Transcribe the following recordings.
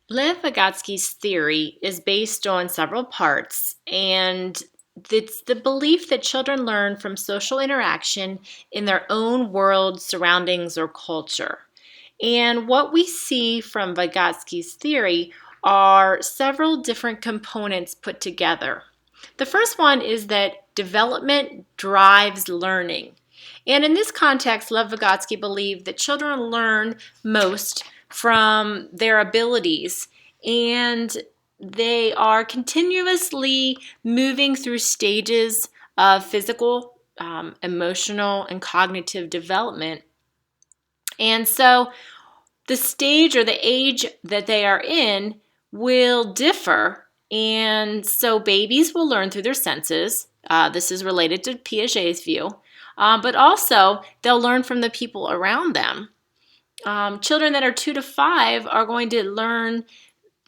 Lev Vygotsky's theory is based on several parts, and it's the belief that children learn from social interaction in their own world, surroundings, or culture. And what we see from Vygotsky's theory are several different components put together. The first one is that development drives learning. And in this context, Lev Vygotsky believed that children learn most from their abilities, and they are continuously moving through stages of physical, emotional, and cognitive development. And so the stage or the age that they are in will differ. And so babies will learn through their senses. This is related to Piaget's view. But also, they'll learn from the people around them. Children that are 2 to 5 are going to learn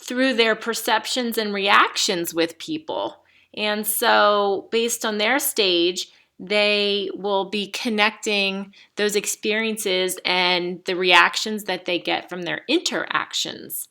through their perceptions and reactions with people. And so, based on their stage, they will be connecting those experiences and the reactions that they get from their interactions.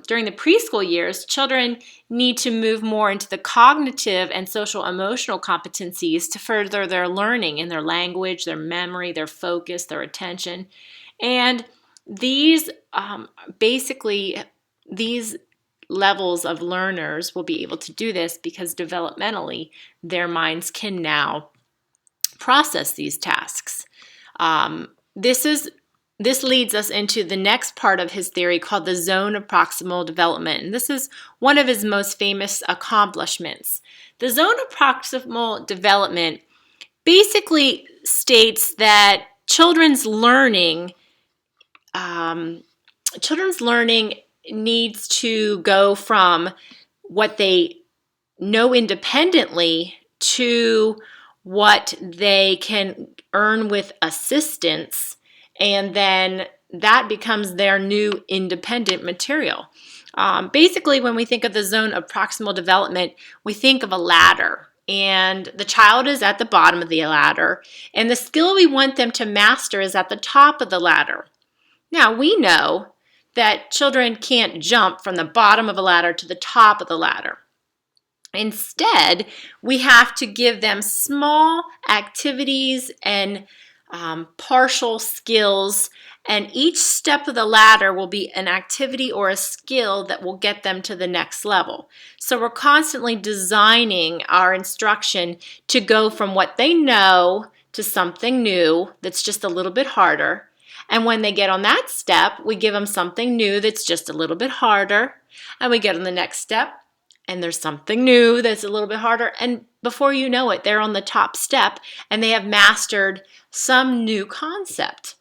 During the preschool years, children need to move more into the cognitive and social emotional competencies to further their learning in their language, their memory, their focus, their attention. And these basically, these levels of learners will be able to do this because developmentally their minds can now process these tasks. This leads us into the next part of his theory called the zone of proximal development. And this is one of his most famous accomplishments. The zone of proximal development basically states that children's learning needs to go from what they know independently to what they can earn with assistance, and then that becomes their new independent material. Basically, when we think of the zone of proximal development, we think of a ladder, and the child is at the bottom of the ladder, and the skill we want them to master is at the top of the ladder. Now, we know that children can't jump from the bottom of a ladder to the top of the ladder. Instead, we have to give them small activities and partial skills, and each step of the ladder will be an activity or a skill that will get them to the next level. So we're constantly designing our instruction to go from what they know to something new that's just a little bit harder. And when they get on that step, we give them something new that's just a little bit harder. And we get on the next step, and there's something new that's a little bit harder. And before you know it, they're on the top step, and they have mastered some new concept.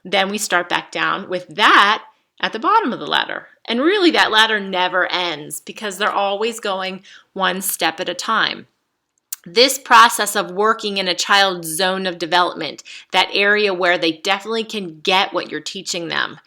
Then we start back down with that at the bottom of the ladder. And really, that ladder never ends because they're always going one step at a time. This process of working in a child's zone of development, that area where they definitely can get what you're teaching them,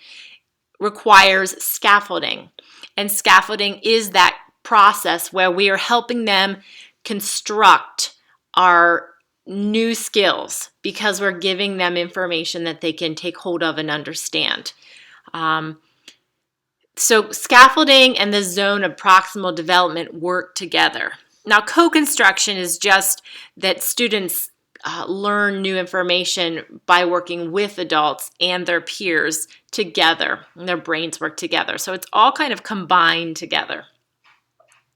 requires scaffolding. And scaffolding is that process where we are helping them construct our new skills because we're giving them information that they can take hold of and understand. So scaffolding and the zone of proximal development work together. Now, co-construction is just that students learn new information by working with adults and their peers together, and their brains work together. So it's all kind of combined together.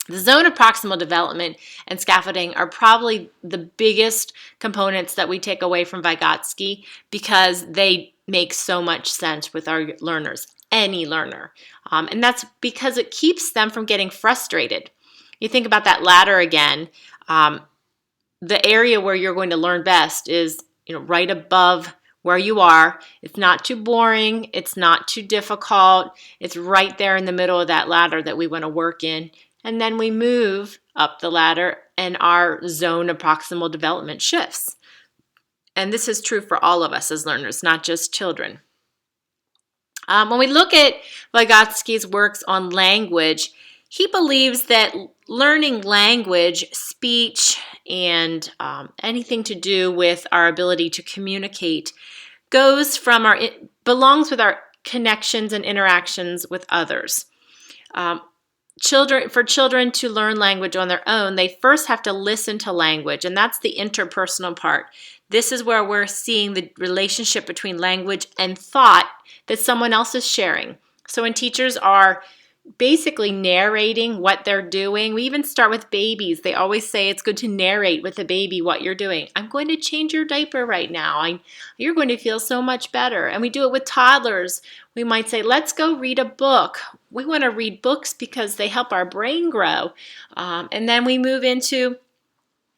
The zone of proximal development and scaffolding are probably the biggest components that we take away from Vygotsky because they make so much sense with our learners, any learner. And that's because it keeps them from getting frustrated. You think about that ladder again. The area where you're going to learn best is, right above where you are. It's not too boring. It's not too difficult. It's right there in the middle of that ladder that we want to work in. And then we move up the ladder and our zone of proximal development shifts. And this is true for all of us as learners, not just children. When we look at Vygotsky's works on language, he believes that learning language, speech, and anything to do with our ability to communicate belongs with our connections and interactions with others. For children to learn language on their own, they first have to listen to language, and that's the interpersonal part. This is where we're seeing the relationship between language and thought that someone else is sharing. So when teachers are basically narrating what they're doing, we even start with babies. They always say it's good to narrate with the baby what you're doing. I'm going to change your diaper right now. You're going to feel so much better. And we do it with toddlers. We might say, let's go read a book. We want to read books because they help our brain grow. And then we move into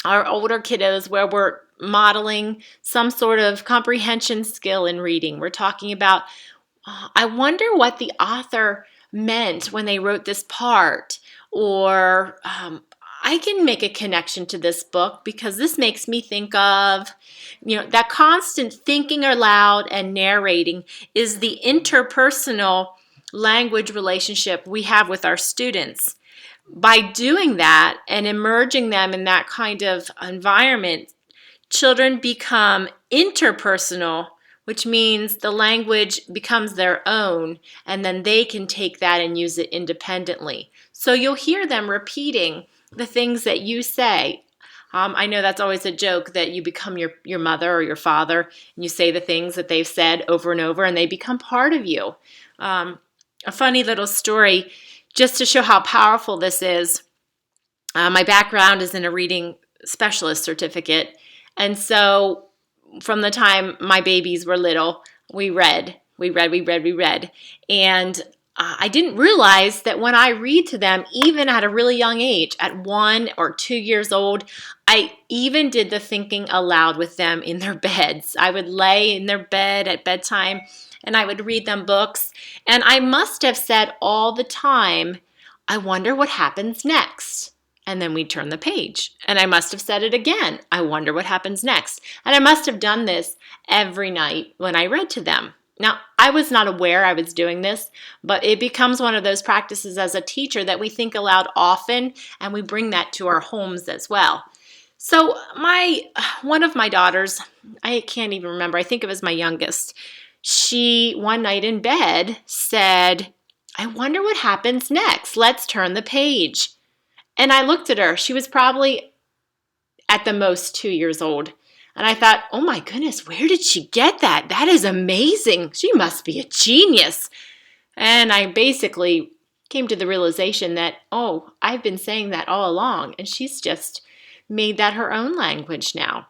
our older kiddos where we're modeling some sort of comprehension skill in reading. We're talking about, I wonder what the author meant when they wrote this part, or I can make a connection to this book because this makes me think of, that constant thinking aloud and narrating is the interpersonal language relationship we have with our students. By doing that and immersing them in that kind of environment, children become interpersonal, which means the language becomes their own, and then they can take that and use it independently. So you'll hear them repeating the things that you say. I know that's always a joke that you become your mother or your father, and you say the things that they've said over and over, and they become part of you. A funny little story, just to show how powerful this is. My background is in a reading specialist certificate, and so from the time my babies were little, we read. And I didn't realize that when I read to them, even at a really young age, at 1 or 2 years old, I even did the thinking aloud with them in their beds. I would lay in their bed at bedtime and I would read them books. And I must have said all the time, I wonder what happens next. And then we'd turn the page. And I must have said it again. I wonder what happens next. And I must have done this every night when I read to them. Now, I was not aware I was doing this, but it becomes one of those practices as a teacher that we think aloud often, and we bring that to our homes as well. So one of my daughters, I can't even remember, I think it was my youngest, she one night in bed said, I wonder what happens next. Let's turn the page. And I looked at her. She was probably at the most 2 years old. And I thought, oh my goodness, where did she get that? That is amazing. She must be a genius. And I basically came to the realization that, oh, I've been saying that all along. And she's just made that her own language now.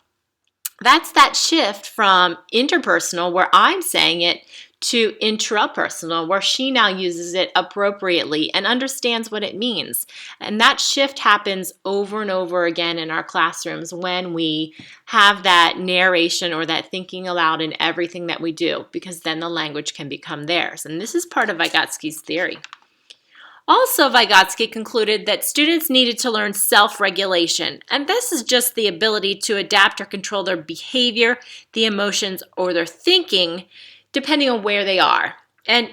That's that shift from interpersonal, where I'm saying it, to intrapersonal, where she now uses it appropriately and understands what it means. And that shift happens over and over again in our classrooms when we have that narration or that thinking aloud in everything that we do, because then the language can become theirs. And this is part of Vygotsky's theory. Also, Vygotsky concluded that students needed to learn self-regulation, and this is just the ability to adapt or control their behavior, the emotions, or their thinking, depending on where they are. And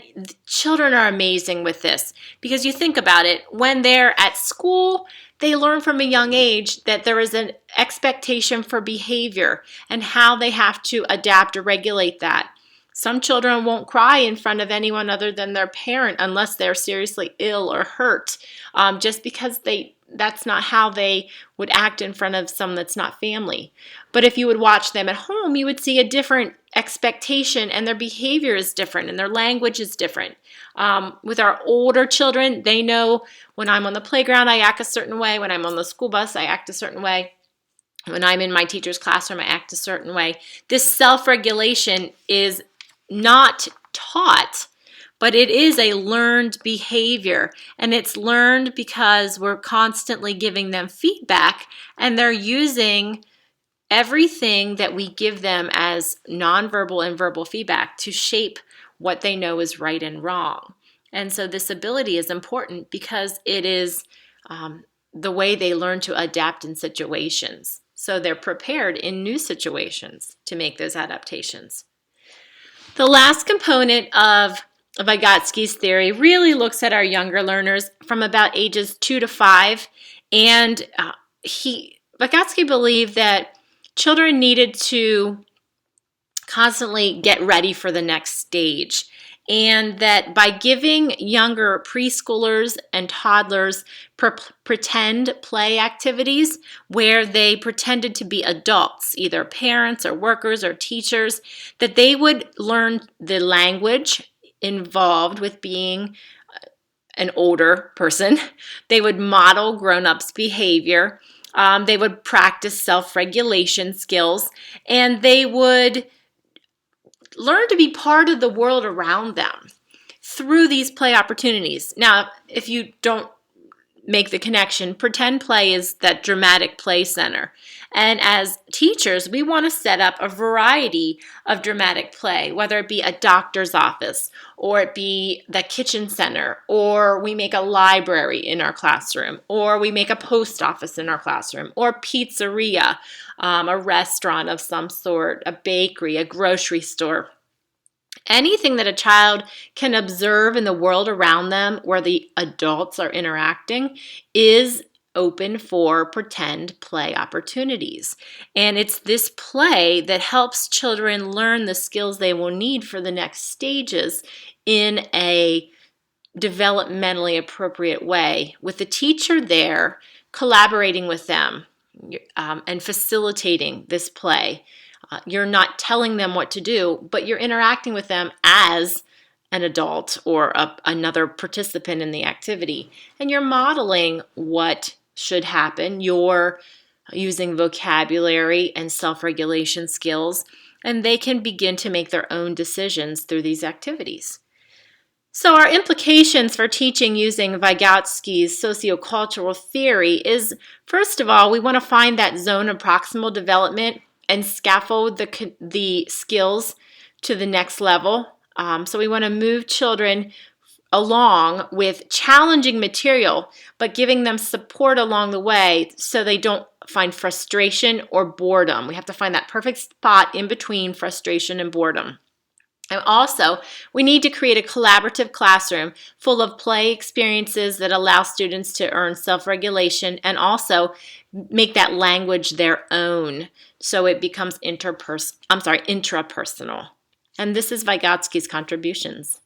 children are amazing with this, because you think about it, when they're at school, they learn from a young age that there is an expectation for behavior and how they have to adapt or regulate that. Some children won't cry in front of anyone other than their parent unless they're seriously ill or hurt, just because that's not how they would act in front of someone that's not family. But if you would watch them at home, you would see a different expectation, and their behavior is different and their language is different. With our older children, they know when I'm on the playground, I act a certain way. When I'm on the school bus, I act a certain way. When I'm in my teacher's classroom, I act a certain way. This self-regulation is not taught, but it is a learned behavior, and it's learned because we're constantly giving them feedback, and they're using everything that we give them as nonverbal and verbal feedback to shape what they know is right and wrong. And so this ability is important because it is the way they learn to adapt in situations. So they're prepared in new situations to make those adaptations. The last component of Vygotsky's theory really looks at our younger learners from about ages 2 to 5. And Vygotsky believed that children needed to constantly get ready for the next stage. and that by giving younger preschoolers and toddlers pretend play activities where they pretended to be adults, either parents or workers or teachers, that they would learn the language involved with being an older person. They would model grown-ups' behavior. They would practice self-regulation skills, and they would learn to be part of the world around them through these play opportunities. Now, if you don't make the connection, pretend play is that dramatic play center. And as teachers, we want to set up a variety of dramatic play, whether it be a doctor's office, or it be the kitchen center, or we make a library in our classroom, or we make a post office in our classroom, or pizzeria, a restaurant of some sort, a bakery, a grocery store. Anything that a child can observe in the world around them where the adults are interacting is open for pretend play opportunities. And it's this play that helps children learn the skills they will need for the next stages in a developmentally appropriate way, with the teacher there collaborating with them and facilitating this play. You're not telling them what to do, but you're interacting with them as an adult or another participant in the activity. And you're modeling what should happen. You're using vocabulary and self-regulation skills, and they can begin to make their own decisions through these activities. So our implications for teaching using Vygotsky's sociocultural theory is, first of all, we want to find that zone of proximal development and scaffold the skills to the next level. So we want to move children along with challenging material, but giving them support along the way so they don't find frustration or boredom. We have to find that perfect spot in between frustration and boredom. And also, we need to create a collaborative classroom full of play experiences that allow students to earn self-regulation and also make that language their own so it becomes intrapersonal. And this is Vygotsky's contributions.